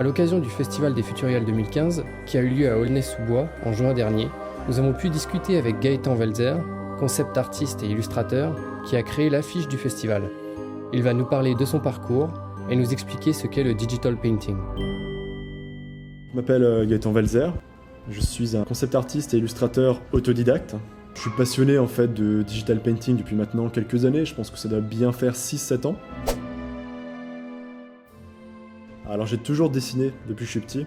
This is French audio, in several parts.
À l'occasion du Festival des Futuriales 2015, qui a eu lieu à Aulnay-sous-Bois en juin dernier, nous avons pu discuter avec Gaëtan Welzer, concept artiste et illustrateur, qui a créé l'affiche du festival. Il va nous parler de son parcours et nous expliquer ce qu'est le digital painting. Je m'appelle Gaëtan Welzer, je suis un concept artiste et illustrateur autodidacte. Je suis passionné en fait de digital painting depuis maintenant quelques années, je pense que ça doit bien faire 6-7 ans. Alors j'ai toujours dessiné depuis que je suis petit.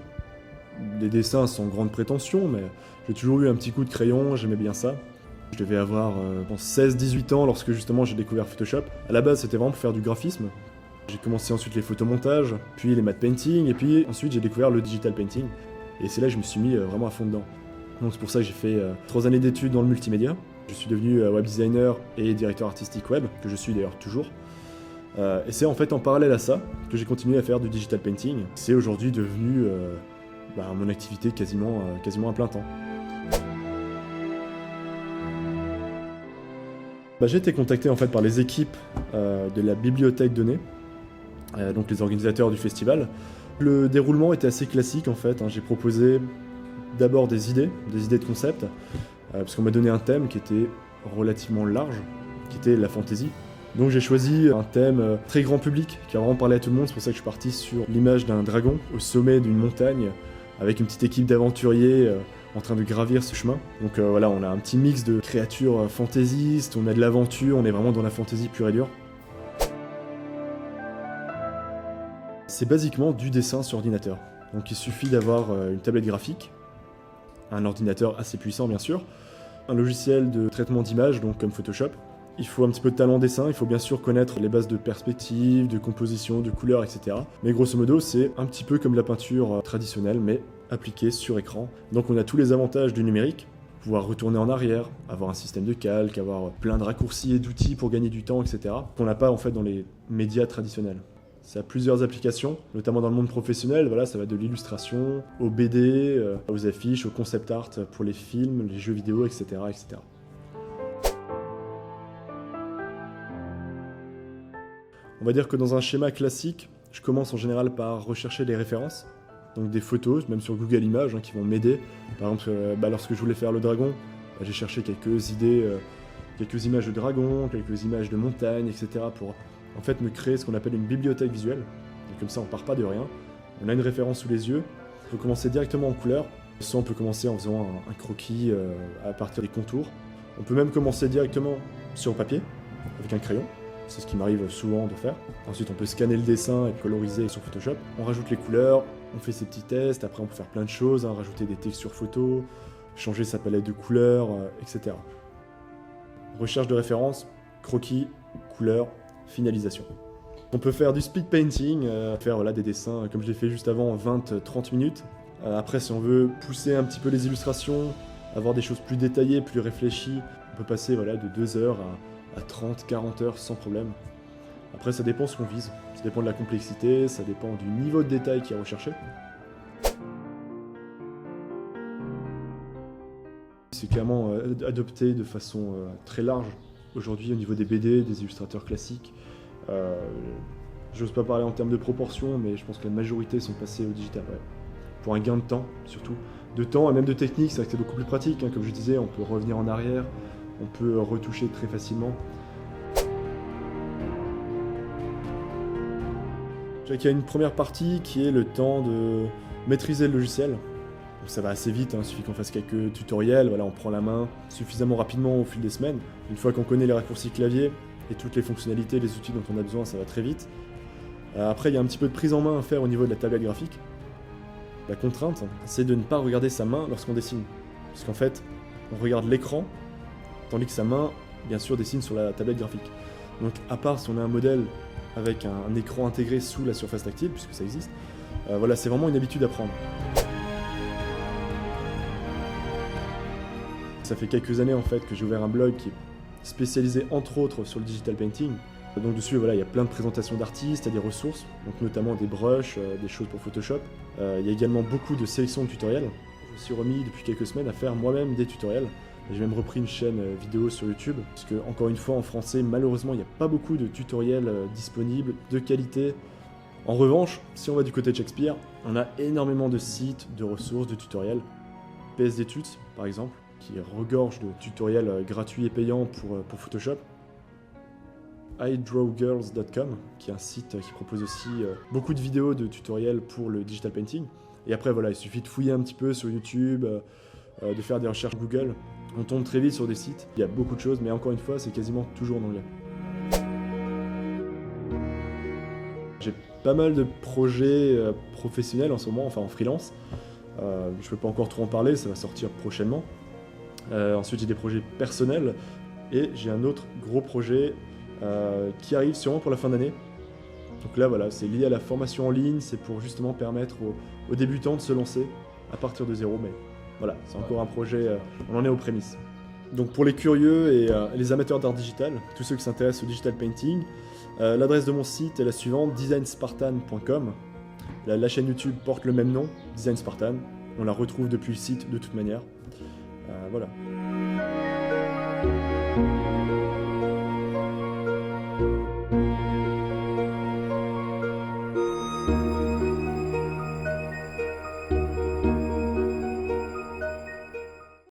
Les dessins sans grande prétention, mais j'ai toujours eu un petit coup de crayon, j'aimais bien ça. Je devais avoir 16-18 ans lorsque justement j'ai découvert Photoshop. À la base c'était vraiment pour faire du graphisme. J'ai commencé ensuite les photomontages, puis les matte painting, et puis ensuite j'ai découvert le digital painting. Et c'est là que je me suis mis vraiment à fond dedans. Donc c'est pour ça que j'ai fait 3 années d'études dans le multimédia. Je suis devenu web designer et directeur artistique web, que je suis d'ailleurs toujours. Et c'est en fait en parallèle à ça que j'ai continué à faire du digital painting. C'est aujourd'hui devenu mon activité quasiment à plein temps. J'ai été contacté en fait par les équipes de la bibliothèque Donnez, donc les organisateurs du festival. Le déroulement était assez classique en fait. J'ai proposé d'abord des idées de concept, parce qu'on m'a donné un thème qui était relativement large, qui était la fantasy. Donc j'ai choisi un thème très grand public, qui a vraiment parlé à tout le monde. C'est pour ça que je suis parti sur l'image d'un dragon au sommet d'une montagne, avec une petite équipe d'aventuriers en train de gravir ce chemin. Donc voilà, on a un petit mix de créatures fantaisistes, on a de l'aventure, on est vraiment dans la fantasy pure et dure. C'est basiquement du dessin sur ordinateur. Donc il suffit d'avoir une tablette graphique, un ordinateur assez puissant bien sûr, un logiciel de traitement d'images, donc comme Photoshop. Il faut un petit peu de talent en dessin, il faut bien sûr connaître les bases de perspective, de composition, de couleurs, etc. Mais grosso modo, c'est un petit peu comme la peinture traditionnelle, mais appliquée sur écran. Donc on a tous les avantages du numérique, pouvoir retourner en arrière, avoir un système de calque, avoir plein de raccourcis et d'outils pour gagner du temps, etc. qu'on n'a pas en fait dans les médias traditionnels. Ça a plusieurs applications, notamment dans le monde professionnel. Voilà, ça va de l'illustration, aux BD, aux affiches, au concept art pour les films, les jeux vidéo, etc., etc. On va dire que dans un schéma classique, je commence en général par rechercher des références, donc des photos, même sur Google Images, qui vont m'aider. Par exemple, lorsque je voulais faire le dragon, j'ai cherché quelques idées, quelques images de dragon, quelques images de montagne, etc. pour en fait me créer ce qu'on appelle une bibliothèque visuelle. Donc comme ça, on part pas de rien. On a une référence sous les yeux. On peut commencer directement en couleur. Soit on peut commencer en faisant un croquis à partir des contours. On peut même commencer directement sur papier, avec un crayon. C'est ce qui m'arrive souvent de faire. Ensuite, on peut scanner le dessin et coloriser sur Photoshop. On rajoute les couleurs, on fait ses petits tests. Après, on peut faire plein de choses, rajouter des textures photos, changer sa palette de couleurs, etc. Recherche de référence, croquis, couleurs, finalisation. On peut faire du speed painting, faire des dessins comme je l'ai fait juste avant, 20-30 minutes. Après, si on veut pousser un petit peu les illustrations, avoir des choses plus détaillées, plus réfléchies, on peut passer de 2 heures à 30-40 heures sans problème. Après, ça dépend ce qu'on vise. Ça dépend de la complexité, ça dépend du niveau de détail qui est recherché. C'est clairement adopté de façon très large aujourd'hui au niveau des BD, des illustrateurs classiques. J'ose pas parler en termes de proportion, mais je pense que la majorité sont passés au digital. Ouais. Pour un gain de temps, surtout. De temps et même de technique, c'est vrai que c'est beaucoup plus pratique. Comme je disais, on peut revenir en arrière. On peut retoucher très facilement. Il y a une première partie qui est le temps de maîtriser le logiciel. Donc ça va assez vite, il suffit qu'on fasse quelques tutoriels, on prend la main suffisamment rapidement au fil des semaines. Une fois qu'on connaît les raccourcis clavier et toutes les fonctionnalités, les outils dont on a besoin, ça va très vite. Après, il y a un petit peu de prise en main à faire au niveau de la tablette graphique. La contrainte, c'est de ne pas regarder sa main lorsqu'on dessine. Parce qu'en fait, on regarde l'écran, tandis que sa main, bien sûr, dessine sur la tablette graphique. Donc, à part si on a un modèle avec un écran intégré sous la surface tactile, puisque ça existe, c'est vraiment une habitude à prendre. Ça fait quelques années en fait que j'ai ouvert un blog qui est spécialisé entre autres sur le digital painting. Donc dessus, il y a plein de présentations d'artistes, il y a des ressources, donc notamment des brushes, des choses pour Photoshop. Il y a également beaucoup de sélections de tutoriels. Je me suis remis depuis quelques semaines à faire moi-même des tutoriels. J'ai même repris une chaîne vidéo sur YouTube, parce que, encore une fois, en français, malheureusement, il n'y a pas beaucoup de tutoriels disponibles, de qualité, En revanche, si on va du côté de Shakespeare, on a énormément de sites, de ressources, de tutoriels. PSD Tuts, par exemple, qui regorge de tutoriels gratuits et payants pour Photoshop. iDrawGirls.com, qui est un site qui propose aussi beaucoup de vidéos de tutoriels pour le digital painting. Et après, voilà, il suffit de fouiller un petit peu sur YouTube, de faire des recherches Google. On tombe très vite sur des sites. Il y a beaucoup de choses, mais encore une fois, c'est quasiment toujours en anglais. J'ai pas mal de projets professionnels en ce moment, enfin en freelance. Je ne peux pas encore trop en parler, ça va sortir prochainement. Ensuite, j'ai des projets personnels et j'ai un autre gros projet qui arrive sûrement pour la fin d'année. Donc là, voilà, c'est lié à la formation en ligne, c'est pour justement permettre aux débutants de se lancer à partir de zéro. Mais voilà, c'est encore un projet, on en est aux prémices. Donc pour les curieux et les amateurs d'art digital, tous ceux qui s'intéressent au digital painting, l'adresse de mon site est la suivante, designspartan.com. La chaîne YouTube porte le même nom, Design Spartan. On la retrouve depuis le site de toute manière. Voilà.